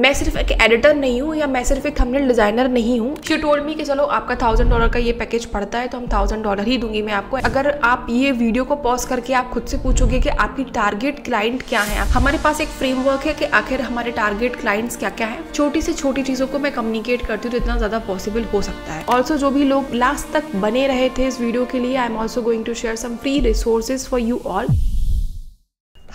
मैं सिर्फ एक एडिटर नहीं हूँ या मैं सिर्फ एक थंबनेल डिजाइनर नहीं हूँ। शी टोल्ड मी कि चलो आपका $1000 का ये पैकेज पड़ता है तो हम $1000 ही दूंगी मैं आपको। अगर आप ये वीडियो को पॉज करके आप खुद से पूछोगे कि आपकी टारगेट क्लाइंट क्या है, हमारे पास एक फ्रेमवर्क है कि आखिर हमारे टारगेट क्लाइंट्स क्या क्या है। छोटी से छोटी चीजों को मैं कम्युनिकेट करती हूँ तो इतना ज्यादा पॉसिबल हो सकता है। ऑल्सो जो भी लोग लास्ट तक बने रहे थे इस वीडियो के लिए, I am also going to share some free resources for you all.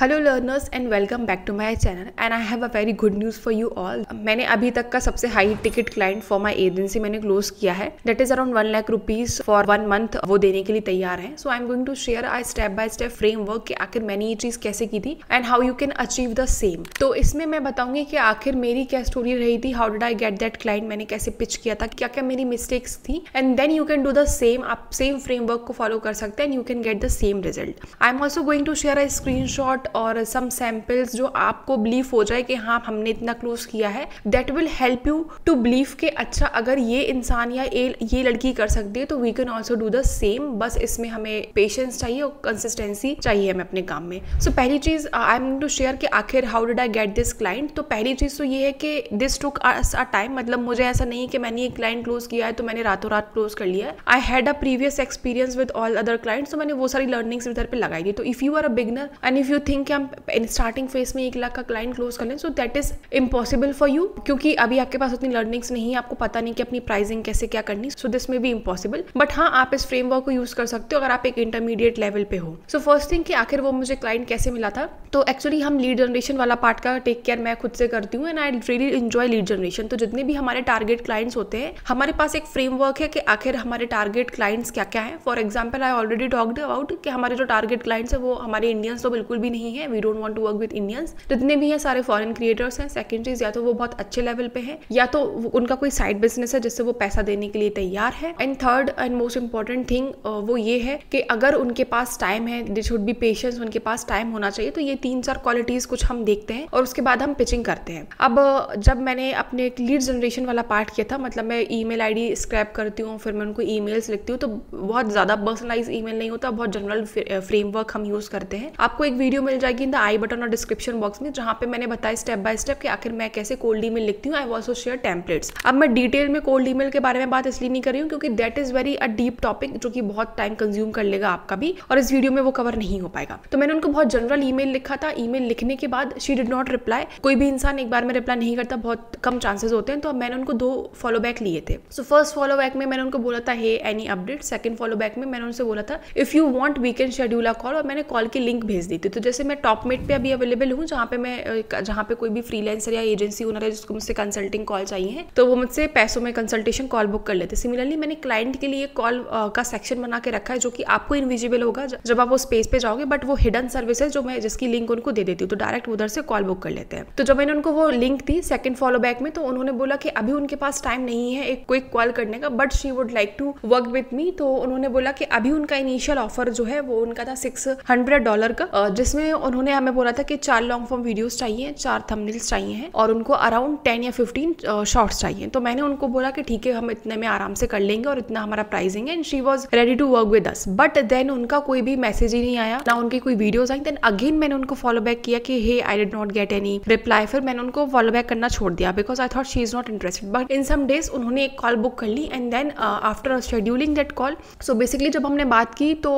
Hello learners and welcome back to my channel and I have a very good news for you all. मैंने अभी तक का सबसे high ticket client for my agency मैंने close किया है। That is around 1 lakh rupees for 1 month. वो देने के लिए तैयार है। So I am going to share I step by step framework कि आखिर मैंने ये चीज़ कैसे की थी and how you can achieve the same. तो इसमें मैं बताऊंगी कि आखिर मेरी क्या स्टोरी रही थी, how did I get that client, मैंने कैसे पिच किया था, क्या क्या मेरी मिस्टेक्स थी, and then you can do the same. आप सेम फ्रेमवर्क को फॉलो कर सकते हैं and you can get the same result. I am also going to share a screenshot और सम सैम्पल्स जो आपको बिलीव हो जाए कि हाँ हमने इतना क्लोज किया है। That will help you to believe कि अच्छा अगर ये इंसान या ये लड़की कर सकती है तो we can also do the same. बस इसमें हमें पेशेंस चाहिए और कंसिस्टेंसी चाहिए हमें अपने काम में। सो पहली चीज I am going to share कि आखिर how did I get this client. तो पहली चीज तो ये है कि this took us a time. मतलब मुझे ऐसा नहीं कि मैंने एक क्लाइंट क्लोज किया है तो मैंने रातों रात क्लोज कर लिया है। I had a previous experience with all other clients. तो मैंने वो सारी लर्निंग्स इधर पे लगाई थी। तो if you are a beginner and if you think हम इन स्टार्टिंग फेज में 1 लाख का क्लाइंट क्लोज कर लें, so that is impossible for you, क्योंकि अभी आपके पास उतनी लर्निंग्स नहीं है, आपको पता नहीं कि अपनी प्राइसिंग कैसे क्या करनी। सो दिस में भी इम्पॉसिबल। बट हाँ, आप इस फ्रेमवर्क को यूज कर सकते हो अगर आप एक इंटरमीडिएट लेवल पे हो। सो फर्स्ट थिंग कि आखिर वो मुझे क्लाइंट कैसे मिला था। तो एक्चुअली हम लीड जनरेशन वाला पार्ट का टेक केयर मैं खुद से करती हूँ and I really enjoy lead generation. तो जितने भी हमारे टारगेट क्लाइंट्स होते हैं, हमारे पास एक फ्रेमवर्क है कि आखिर हमारे टारगेट क्लाइंट्स क्या क्या है। For example I already talked about कि हमारे जो टारगेट क्लाइंट्स है वो हमारे इंडियंस तो बिल्कुल भी नहीं है। We don't want to work with Indians. जितने भी हैं सारे फॉरेन क्रिएटर्स हैं। सेकंड चीज, या तो वो बहुत अच्छे लेवल पे हैं या तो उनका कोई साइड बिजनेस है जिससे वो पैसा देने के लिए तैयार है। And third and most important thing वो ये है कि अगर उनके पास टाइम है, दे शुड बी पेशेंस, उनके पास टाइम होना चाहिए। तो ये 3-4 क्वालिटीज कुछ हम देखते हैं और उसके बाद हम पिचिंग करते हैं। अब जब मैंने अपने लीड जनरेशन वाला पार्ट किया था, मतलब मैं ईमेल आईडी स्क्रैप करती हूँ, फिर मैं उनको ईमेल्स लिखती हूँ। तो बहुत ज्यादा पर्सनलाइज ईमेल नहीं होता, बहुत जनरल फ्रेमवर्क हम यूज करते हैं। आपको एक वीडियो मिल जाएगी इन द आई बटन और डिस्क्रिप्शन बॉक्स में, जहाँ पे मैंने बताया स्टेप बाय स्टेप कि आखिर मैं कैसे कोल्ड ईमेल लिखती हूँ। I also share templates. अब मैं डिटेल में कोल्ड ईमेल के बारे में बात इसलिए नहीं कर रही हूँ क्योंकि that is very a deep topic जो कि बहुत टाइम कंज्यूम कर लेगा आपका भी, और इस वीडियो में वो कवर नहीं हो पाएगा। तो मैंने उनको बहुत जनरल ईमेल लिखा था। ईमेल लिखने के बाद शी डिड नॉट रिप्लाई। कोई भी इंसान एक बार में रिप्लाई नहीं करता, बहुत कम चांसेस होते हैं। तो मैंने उनको 2 फॉलो बैक लिए थे। सो फर्स्ट फॉलो बैक में मैंने उनको बोला था hey any update. Second follow back में मैंने उनसे बोला था if you want we can schedule a call, और मैंने कॉल की लिंक भेज दी थी। तो जैसे मैं टॉपमेट पे अभी अवेलेबल हूँ, जहाँ पे कोई भी फ्रीलांसर या एजेंसी ओनर है जिसको मुझसे कंसल्टिंग कॉल चाहिए तो वो मुझसे पैसों में कंसल्टेशन कॉल बुक कर लेते। सिमिलरली मैंने क्लाइंट के लिए कॉल का सेक्शन बना के रखा है जो कि आपको इनविजिबल होगा जब आप उस पेज पे जाओगे, बट वो हिडन सर्विस है जो मैं जिसकी लिंक उनको दे देती हूँ, तो डायरेक्ट उधर से कॉल बुक कर लेते हैं। तो जब मैंने उनको वो link the second follow back में, तो उन्होंने बोला कि अभी उनके पास टाइम नहीं है एक क्विक कॉल करने का, but she would like to work with me. तो उन्होंने बोला कि अभी उनका इनिशियल ऑफर जो है वो उनका था $600 का, जिसमें उन्होंने हमें बोला था कि 4 लॉन्ग फॉर्म वीडियोस चाहिए, 4 थंबनेल्स चाहिए हैं और उनको अराउंड 10 या 15 शॉर्ट्स चाहिए। तो मैंने उनको बोला कि ठीक है हम इतने में आराम से कर लेंगे और इतना हमारा प्राइसिंग है। And she was ready to work with us. But then उनका कोई भी मैसेज ही नहीं आया, ना उनकी कोई वीडियोस आई। देन अगेन मैंने उनको फॉलो बैक किया कि hey I did not get any reply. फिर मैंने उनको फॉलो बैक करना छोड़ दिया because I thought she is not interested. But in some days उन्होंने एक कॉल बुक कर ली and then after scheduling that call, so basically जब हमने बात की तो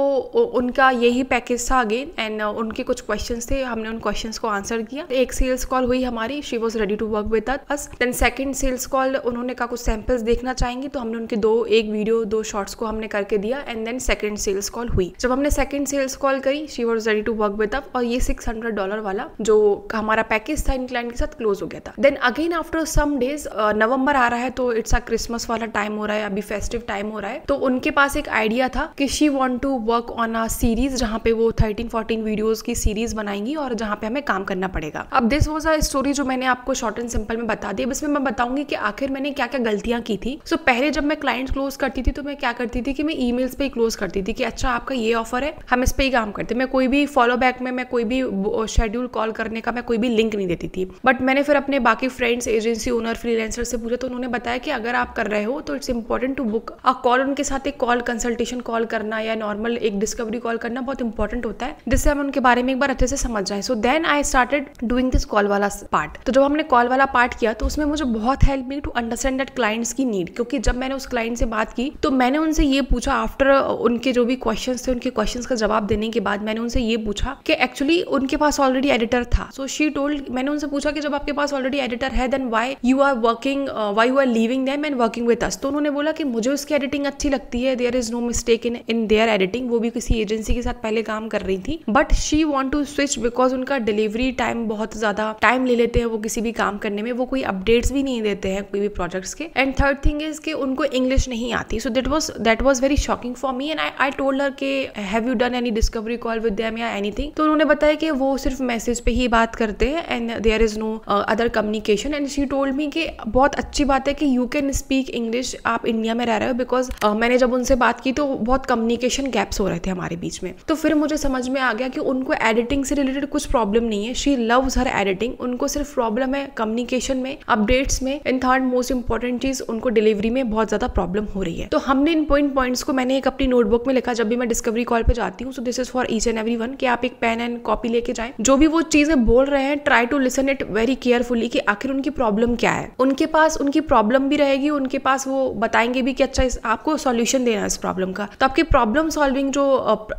उनका यही पैकेज था अगेन। एंड उनके कुछ क्वेश्चंस थे, हमने उन क्वेश्चंस को आंसर किया। एक सेल्स कॉल हुई हमारी, she was ready to work with us. Then second sales call, उन्होंने कहा कुछ सैंपल्स देखना चाहेंगे, तो हमने उनके 1 वीडियो 2 शॉर्ट्स को हमने करके दिया। And then second sales call हुई। जब हमने सेकंड सेल्स कॉल करी, she was ready to work with us, और ये $600 वाला जो हमारा पैकेज था इन क्लाइंट के साथ क्लोज हो गया था। Then again after some days, November आ रहा है तो इट्स अ क्रिसमस वाला टाइम हो रहा है, अभी फेस्टिव टाइम हो रहा है। तो उनके पास एक आइडिया था कि she want to work on a series जहाँ पे वो 13-14 वीडियोस की सीरीज बनाएंगी और जहाँ पे हमें काम करना पड़ेगा। अब दिस वाज अ स्टोरी जो मैंने आपको शॉर्ट एंड सिंपल में बता दी। अब इसमें मैं बताऊंगी कि आखिर मैंने क्या क्या गलतियां की थी। सो पहले जब मैं क्लाइंट क्लोज करती थी तो मैं क्या करती थी कि मैं ईमेल्स पे ही क्लोज करती थी कि अच्छा आपका ये ऑफर है, हम इस पे ही काम करते हैं। मैं कोई भी फॉलो बैक में मैं कोई भी शेड्यूल कॉल करने का मैं कोई भी लिंक नहीं देती थी। बट मैंने फिर अपने बाकी फ्रेंड्स, एजेंसी ओनर, फ्रीलांसर से पूछा तो उन्होंने बताया कि अगर आप कर रहे हो तो it's important to book a call. उनके साथ एक कॉल कंसल्टेशन कॉल करना या नॉर्मल एक डिस्कवरी कॉल करना बहुत इंपॉर्टेंट होता है, जिससे हम उनके बारे में एक बार अच्छे से समझ जाए। So then I started doing this call वाला पार्ट। तो जब हमने कॉल वाला पार्ट किया तो उसमें मुझे बहुत help me to understand that clients की नीड, क्योंकि जब मैंने उस क्लाइंट से बात की तो मैंने उनसे ये पूछा, आफ्टर उनके जो भी क्वेश्चंस थे उनके क्वेश्चंस का जवाब देने के बाद मैंने उनसे ये पूछा कि एक्चुअली उनके पास ऑलरेडी एडिटर था। सो शी टोल्ड, मैंने उनसे पूछा कि जब आपके पास ऑलरेडी एडिटर है then why you are leaving them and working with us. तो उन्होंने बोला कि मुझे उसकी एडिटिंग अच्छी लगती है, there is no mistake in their editing. वो भी किसी एजेंसी के साथ पहले काम कर रही थी, but she want to switch because उनका डिलीवरी टाइम बहुत ज्यादा टाइम ले लेते हैं वो किसी भी काम करने में, वो कोई अपडेट्स भी नहीं देते हैं कोई भी प्रोजेक्ट्स के। एंड थर्ड थिंग इज कि उनको इंग्लिश नहीं आती। So that was very shocking for me and I told her के have you done any discovery call with them या एनीथिंग। तो उन्होंने बताया कि वो सिर्फ मैसेज पे ही बात करते हैं and there is no other communication. And she told me कि बहुत अच्छी बात है कि यू कैन स्पीक इंग्लिश, आप इंडिया में रह रहे हो, बिकॉज मैंने जब उनसे बात की तो बहुत कम्युनिकेशन गैप्स हो रहे थे हमारे बीच में। तो फिर मुझे समझ में आ गया कि उनको एडिटिंग से रिलेटेड कुछ प्रॉब्लम नहीं है, शी लव्स हर एडिटिंग, उनको सिर्फ प्रॉब्लम है कम्युनिकेशन में, अपडेट्स में, एंड थर्ड मोस्ट इंपॉर्टेंट चीज उनको डिलीवरी में बहुत ज्यादा प्रॉब्लम हो रही है। तो हमने इन पॉइंट्स को मैंने एक अपनी नोटबुक में लिखा जब भी मैं डिस्कवरी कॉल पे जाती हूँ। So this is for each and every one कि आप एक पेन एंड कॉपी लेके जाएं, जो भी वो चीजें बोल रहे हैं try to listen it very carefully कि आखिर उनकी प्रॉब्लम क्या है। उनके पास उनकी प्रॉब्लम भी रहेगी, उनके पास वो बताएंगे भी कि अच्छा आपको सॉल्यूशन देना है इस प्रॉब्लम का। तो आपकी प्रॉब्लम सॉल्विंग जो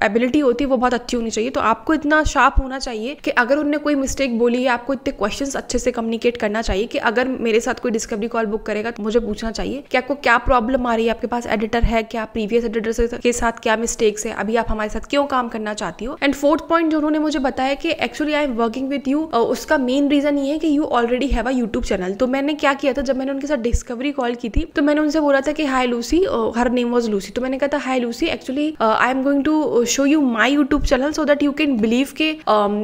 एबिलिटी होती है वो बहुत अच्छी होनी चाहिए। तो आपको इतना शार्प होना चाहिए कि अगर उन्होंने कोई मिस्टेक बोली है आपको इतने क्वेश्चंस अच्छे से कम्युनिकेट करना चाहिए कि अगर मेरे साथ कोई डिस्कवरी कॉल बुक करेगा तो मुझे पूछना चाहिए कि आपको क्या प्रॉब्लम आ रही है, आपके पास एडिटर है क्या, प्रीवियस एडिटर के साथ क्या मिस्टेक्स है, अभी आप हमारे साथ क्यों काम करना चाहती हो। एंड फोर्थ पॉइंट जो उन्होंने मुझे बताया कि actually I am working with you, उसका मेन रीजन ये है कि you already have a YouTube channel. तो मैंने क्या किया था, जब मैंने उनके साथ डिस्कवरी कॉल की थी तो मैंने उनसे बोला था कि hi Lucy, her name was Lucy. तो मैंने कहा था hi Lucy, actually I am going to show you my YouTube channel so that you can believe के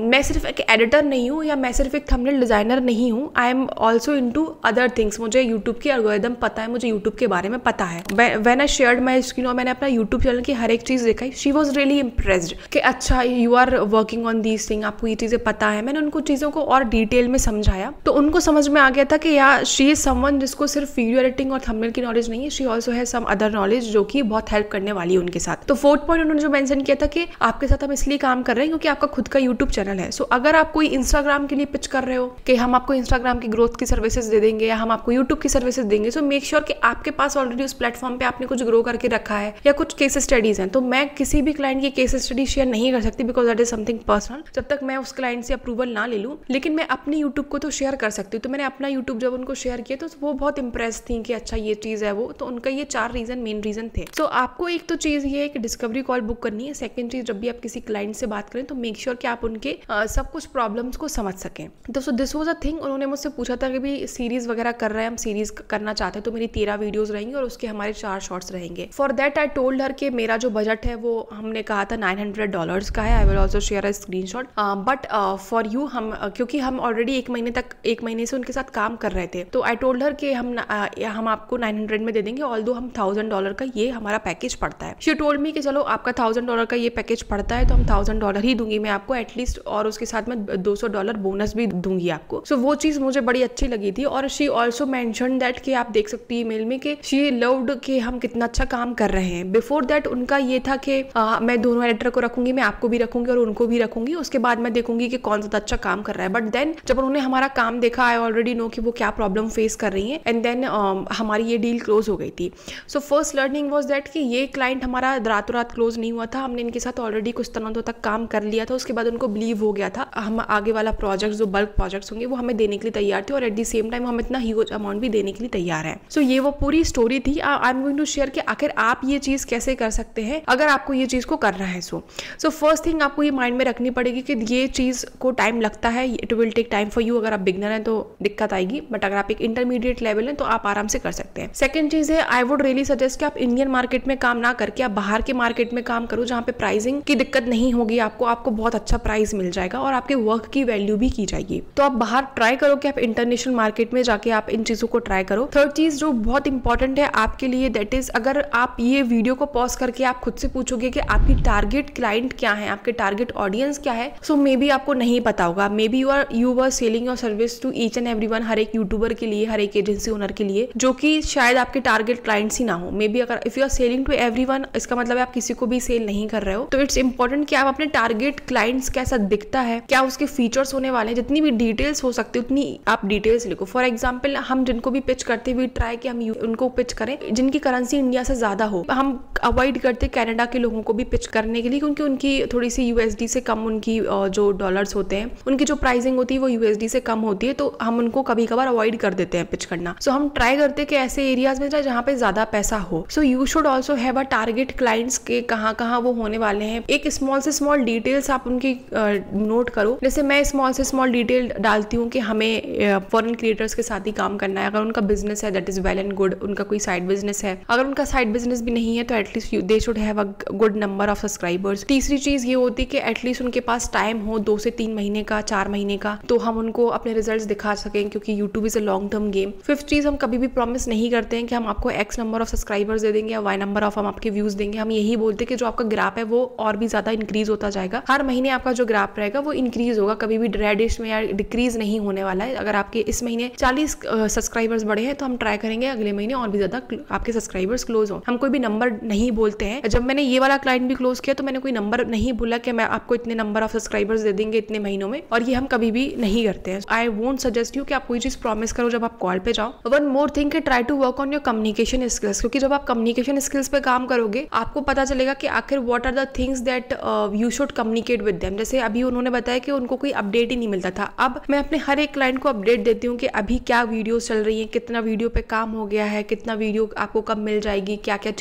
मैं सिर्फ एक एडिटर नहीं हूँ या मैं सिर्फ एक थंबनेल डिजाइनर नहीं हूँ, आई am also into other things. मुझे यूट्यूब की एल्गोरिथम पता है, मुझे यूट्यूब के बारे में पता है। When I shared my screen और मैंने अपना यूट्यूब चैनल की हर एक चीज दिखाई, शी वॉज रियली इम्प्रेस्ड कि अच्छा you are working on these thing, आपको ये चीजें पता है। मैंने उनको चीजों को और डिटेल में समझाया तो उनको समझ में आ गया था कि यार शी इज समवन जिसको सिर्फ वीडियो एडिटिंग और थंबनेल की नॉलेज नहीं है, शी ऑल्सो है सम अदर नॉलेज जो कि बहुत हेल्प करने वाली है उनके साथ। तो फोर्थ पॉइंट उन्होंने जो मेंशन किया था कि आपके साथ हम इसलिए काम कर रहे हैं क्योंकि आपका खुद का यूट्यूब चैनल है। सो अगर आप कोई इंस्टाग्राम के लिए पिच कर रहे हो कि हम आपको इंस्टाग्राम की ग्रोथ की सर्विसेज दे देंगे या हम आपको यूट्यूब की सर्विसेज देंगे, सो मेक श्योर कि आपके पास ऑलरेडी उस प्लेटफॉर्म पे आपने कुछ ग्रो करके रखा है या कुछ केस स्टडीज हैं। तो मैं किसी भी क्लाइंट की केस स्टडी शेयर नहीं कर सकती because that is something personal, जब तक मैं उस क्लाइंट से अप्रूवल ना ले लूँ। लेकिन मैं अपने यूट्यूब को तो शेयर कर सकती हूँ। तो मैंने अपना यूट्यूब जब उनको शेयर किया तो वो बहुत इंप्रेस थी कि अच्छा ये चीज है वो। तो उनका ये 4 रीजन मेन रीजन थे। सो आपको एक तो चीज ये है कि डिस्कवरी कॉल बुक करनी है। सेकंड चीज, जब भी आप किसी क्लाइंट से बात करें तो मेक श्योर कि आप उनके सब कुछ प्रॉब्लम्स को समझ सकें। तो so this was a thing. उन्होंने मुझसे पूछा था कि भी सीरीज वगैरह कर रहे हैं, हम सीरीज करना चाहते हैं तो मेरी 13 वीडियोस रहेंगी और उसके हमारे 4 शॉर्ट्स रहेंगे। फॉर दैट आई टोल्ड हर कि मेरा जो बजट है वो हमने कहा था $900 का है। I will also share a screenshot. But for you हम क्योंकि हम ऑलरेडी 1 महीने से उनके साथ काम कर रहे थे तो आई टोल्ड हर कि हम आपको 900 में दे देंगे, ऑल्दो हम $1000 का ये हमारा पैकेज पड़ता है। शी टोल्ड मी कि चलो आपका $1000 का ये पैकेज पड़ता है तो हम $1000 ही दूंगी मैं आपको एटलीस्ट, और उसके साथ में $200 बोनस भी दूंगी आपको। सो वो चीज मुझे बड़ी अच्छी लगी थी। और शी ऑल्सो मेंशन दैट कि आप देख सकती है ईमेल में कि शी लव्ड कि हम कितना अच्छा काम कर रहे हैं। बिफोर दैट उनका ये था कि मैं दोनों एडिटर को रखूंगी, मैं आपको भी रखूंगी और उनको भी रखूंगी, उसके बाद मैं देखूंगी कि कौन सा अच्छा काम कर रहा है। बट देन जब उन्होंने हमारा काम देखा, आई ऑलरेडी नो कि वो क्या प्रॉब्लम फेस कर रही है एंड देन हमारी ये डील क्लोज हो गई थी। So first learning was that कि ये क्लाइंट हमारा रातों रात क्लोज नहीं हुआ था, हमने इनके साथ ऑलरेडी कुछ दिनों तक काम कर लिया था। उसके बाद उनको बिलीव हो गया था हम आगे वाला प्रोजेक्ट जो बल्क प्रोजेक्ट्स होंगे वो हमें देने के लिए तैयार थे और एट द सेम टाइम हम इतना ह्यूज अमाउंट भी देने के लिए तैयार है। सो ये वो पूरी स्टोरी थी। I am going to share कि आखिर आप ये चीज कैसे कर सकते हैं अगर आपको ये चीज को करना है। सो फर्स्ट थिंग आपको ये माइंड में रखनी पड़ेगी कि ये चीज को टाइम लगता है, it will take time for you. अगर आप बिगनर हैं तो दिक्कत आएगी, बट अगर आप एक इंटरमीडिएट लेवल हैं तो आप आराम से कर सकते हैं। सेकंड चीज है, आई वुड रियली सजेस्ट कि आप इंडियन मार्केट में काम ना करके आप बाहर के मार्केट में काम करो जहाँ पे प्राइसिंग की दिक्कत नहीं होगी, आपको बहुत अच्छा प्राइस मिल जाएगा और आपके वर्क की वैल्यू भी की जाएगी। तो आप बाहर ट्राई करो कि आप इंटरनेशनल मार्केट में जाके आप इन चीजों को ट्राई करो। थर्ड चीज जो बहुत इंपॉर्टेंट है आपके लिए, दैट इज अगर आप ये वीडियो को पॉज करके आप खुद से पूछोगे कि आपकी टारगेट क्लाइंट क्या है, आपके टारगेट ऑडियंस क्या है, सो मे बी आपको नहीं पता होगा। Maybe you were selling your service to each and everyone, हर एक यूट्यूबर के लिए, हर एक एजेंसी ओनर के लिए, जो कि शायद आपके टारगेट क्लाइंट्स ही ना हो। मे बी अगर if you are selling to everyone, इसका मतलब आप किसी को भी सेल नहीं कर रहे हो। तो इट्स इंपॉर्टेंट कि आप अपने टारगेट क्लाइंट्स कैसा दिखता है, क्या उसके फीचर्स होने वाले हैं, जितनी भी डिटेल्स हो सकती है उतनी आप डिटेल्स लिखो। फॉर एग्जाम्पल हम जिनको भी पिच करते हुए ट्राई कि हम उनको पिच करें जिनकी करेंसी इंडिया से ज्यादा हो। हम अवॉइड करते कनाडा के लोगों को भी पिच करने के लिए, क्योंकि उनकी थोड़ी सी यूएसडी से कम उनकी जो डॉलर्स होते हैं उनकी जो प्राइसिंग होती है वो यूएसडी से कम होती है, तो हम उनको कभी कभार अवॉइड कर देते हैं पिच करना। सो हम ट्राई करते हैं कि ऐसे एरियाज में जाए जहाँ पे ज्यादा पैसा हो। So you should also have a target clients के कहाँ कहाँ वो होने वाले हैं। एक स्मॉल से स्मॉल डिटेल्स आप उनकी नोट करो। जैसे मैं स्मॉल से स्मॉल डिटेल डालती हूँ कि हमें फॉरेन क्रिएटर्स के साथ ही काम करना है। अगर उनका बिजनेस है that is well and good, उनका कोई साइड बिजनेस है। अगर उनका साइड बिजनेस भी नहीं है तो at least they should have a good number of subscribers. तीसरी चीज ये होती है कि एटलीस्ट उनके पास टाइम हो 2 से 3 महीने का, 4 महीने का, तो हम उनको अपने रिजल्ट्स दिखा सकें, क्योंकि YouTube is a long term game. Fifth चीज, हम कभी भी प्रॉमिस नहीं करते हैं कि हम आपको एक्स नंबर ऑफ सब्सक्राइबर्स दे देंगे या वाई नंबर ऑफ हम आपके व्यूज देंगे। हम यही बोलते हैं कि जो आपका ग्राफ है वो और भी ज्यादा इंक्रीज होता जाएगा। हर महीने आपका जो ग्राफ रहेगा वो इंक्रीज होगा, कभी भी रेडिश में या डिक्रीज नहीं होने वाला है। अगर आपके इस महीने 40 सब्सक्राइबर्स बढ़े हैं तो हम ट्राई करेंगे अगले महीने और भी ज्यादा आपके सब्सक्राइबर्स क्लोज हो। हम कोई भी नंबर नहीं बोलते हैं। जब मैंने ये वाला क्लाइंट भी क्लोज किया तो मैंने कोई नंबर नहीं बोला कि मैं आपको इतने नंबर ऑफ सब्सक्राइबर्स दे देंगे इतने महीनों में, और ये हम कभी भी नहीं करते हैं। आई वोंट सजेस्ट यू कि आप कोई चीज प्रॉमिस करो जब आप कॉल पे जाओ। वन मोर थिंग कि try to work on your communication skills, क्योंकि जब आप कम्युनिकेशन स्किल्स पे काम करोगे आपको पता चलेगा कि आखिर what are the things that you should communicate with them. जैसे अभी उन्होंने बताया कि उनको कोई अपडेट ही नहीं मिलता था। अब मैं अपने हर एक क्लाइंट को अपडेट देती हूँ कि अभी क्या वीडियोस चल रही हैं, कितना वीडियो पे काम हो गया है, कितना वीडियो आपको कब मिल जाएगी, क्या क्या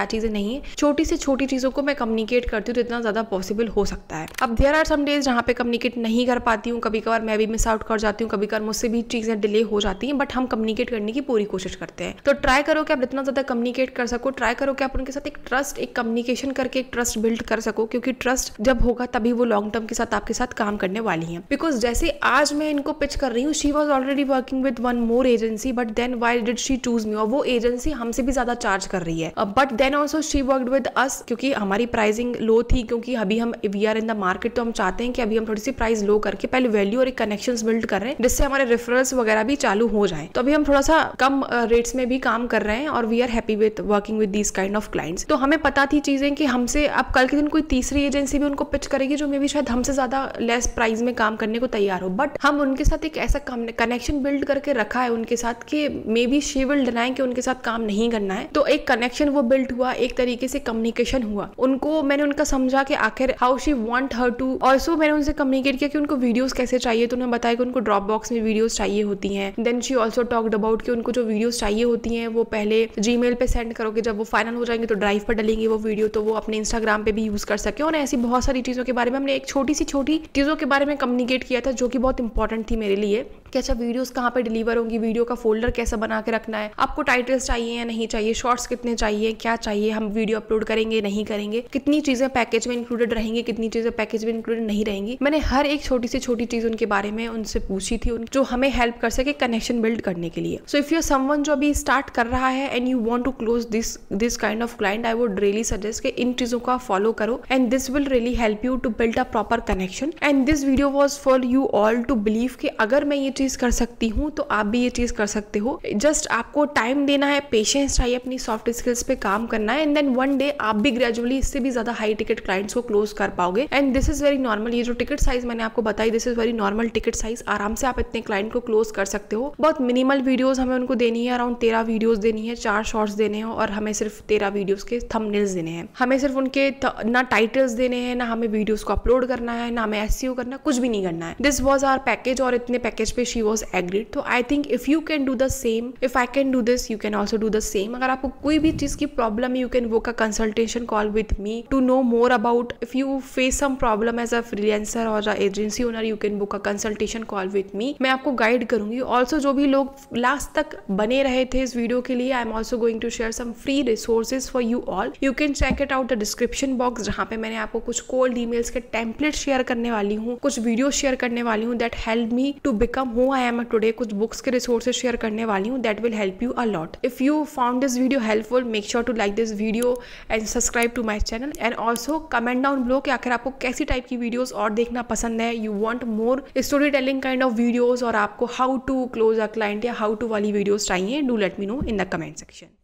चीजें नहीं है। छोटी से छोटी चीजों को मैं कम्युनिकेट करती हूँ जितना ज्यादा पॉसिबल हो सकता है। अब देयर आर सम डेज जहाँ पे कम्युनिकेट नहीं कर पाती हूँ, कभी कभार मैं भी मिस आउट कर जाती हूँ, कभी कभार मुझसे भी चीजें डिले हो जाती हैं, बट हम कम्युनिकेट करने की पूरी कोशिश करते हैं। तो ट्राई करो कि आप जितना ज्यादा कम्युनिकेट कर सको, ट्राई करो कि आप उनके साथ एक ट्रस्ट, एक कम्युनिकेशन करके एक ट्रस्ट बिल्ड कर सको, क्योंकि ट्रस्ट जब होगा तभी वो लॉन्ग टर्म के साथ आपके साथ काम करने वाली है। बिकॉज जैसे आज मैं इनको पिच कर रही हूँ, she was already working with one more agency, but then why did she choose me, और वो एजेंसी हमसे भी ज्यादा चार्ज कर रही है। But then also she worked with us, क्योंकि हमारी प्राइसिंग लो थी, क्योंकि अभी हम we are in the market, तो हम चाहते हैं कि अभी हम थोड़ी सी प्राइस लो करके पहले वैल्यू और एक कनेक्शंस बिल्ड कर रहे हैं, जिससे हमारे रेफरल्स वगैरह भी चालू हो जाए। तो अभी हम थोड़ा सा कम रेट्स में भी काम कर रहे हैं और we are happy with working with these kind of clients. तो हमें पता थी चीजें कि हमसे अब कल के दिन कोई तीसरी एजेंसी भी उनको पिच करेगी जो मे भी शायद हमसे ज्यादा लेस प्राइस में काम करने को तैयार हो, बट हम उनके साथ एक ऐसा कनेक्शन बिल्ड करके रखा है उनके साथ कि may be she will deny कि उनके साथ काम नहीं करना है। तो एक कनेक्शन वो बिल्ड हुआ, एक तरीके से कम्युनिकेशन हुआ। उनको मैंने उनका समझा कि आखिर how she want her to, also मैंने उनसे कम्युनिकेट किया कि उनको वीडियोस कैसे चाहिए, तो उन्होंने बताया कि उनको ड्रॉप बॉक्स में वीडियोस चाहिए होती हैं। Then she also talked about कि उनको जो वीडियोस चाहिए होती हैं वो पहले जीमेल पे सेंड करो, कि जब वो फाइनल हो जाएंगे तो ड्राइव पर डलेंगे वो वीडियो, तो वो अपने इंस्टाग्राम पे भी यूज कर सके। और ऐसी बहुत सारी चीजों के बारे में हमने एक छोटी सी छोटी चीजों के बारे में कम्युनिकेट किया था, जो कि बहुत इंपॉर्टेंट थी मेरे लिए, कि अच्छा वीडियोस कहाँ पे डिलीवर होंगी, वीडियो का फोल्डर कैसा बना के रखना है, आपको टाइटल्स चाहिए या नहीं चाहिए, शॉर्ट्स कितने चाहिए, क्या चाहिए, हम वीडियो अपलोड करेंगे नहीं करेंगे, कितनी चीजें पैकेज में इंक्लूडेड रहेंगी, कितनी चीजें पैकेज में इंक्लूडेड नहीं रहेंगी। मैंने हर एक छोटी से छोटी चीज उनके बारे में उनसे पूछी थी, जो हमें हेल्प कर सके कनेक्शन बिल्ड करने के लिए। सो इफ यू समवन जो अभी स्टार्ट कर रहा है and you want to close this kind of client, I would really suggest कि इन चीजों को आप फॉलो करो and this will really help you to build a proper connection. And this video was for you all to believe कि अगर मैं ये चीज कर सकती हूँ तो आप भी ये चीज कर सकते हो। जस्ट आपको टाइम देना है, पेशेंस चाहिए, अपनी सॉफ्ट स्किल्स पे काम करना है, एंड देन वन डे आप भी ग्रेजुअली इससे भी ज्यादा हाई टिकट क्लाइंट्स को क्लोज कर पाओगे। And this is very normal, ये जो टिकट साइज मैंने आपको बताई, this is very normal ticket size. आराम से आप इतने क्लाइंट को क्लोज कर सकते हो। बहुत मिनिमल वीडियोस हमें उनको देनी है, अराउंड 13 वीडियोस देनी है, 4 शॉर्ट्स देने हैं, और हमें सिर्फ 13 वीडियोस के थंबनेल्स देने हैं। हमें सिर्फ उनके ना टाइटल्स देने हैं, ना हमें वीडियोस को अपलोड करना है, ना हमें एसईओ करना, कुछ भी नहीं करना है। दिस वाज आवर पैकेज, और इतने पैकेज पे शी वाज एग्रीड। तो I think if you can do the same, if I can do this, you can also do the same. अगर आपको कोई भी चीज की प्रॉब्लम है, you can book a consultation call with me to know more about. If you face some problem as a freelancer और agency owner, you can book a consultation call with me. मैं आपको guide करूंगी। Also जो भी लोग last तक बने रहे थे इस वीडियो के लिए, I am also going to share some free resources for you all. You can check it out the description box, जहां पे मैंने आपको कुछ कोल्ड ईमेल्स के टेम्पलेट शेयर करने वाली हूँ, कुछ वीडियो शेयर करने वाली हूँ that help me to become who I am today, कुछ बुक्स के रिसोर्सेज शेयर करने वाली हूँ that will help you a lot. If you found this video helpful, make sure to like this video and subscribe to my channel, and also comment down below कि आखिर आपको कैसी type की videos और देखना पसंद है। You want more story telling kind of videos, और आपको how to close a client या हाउ टू वाली वीडियोस चाहिए, do let me know in the comment section.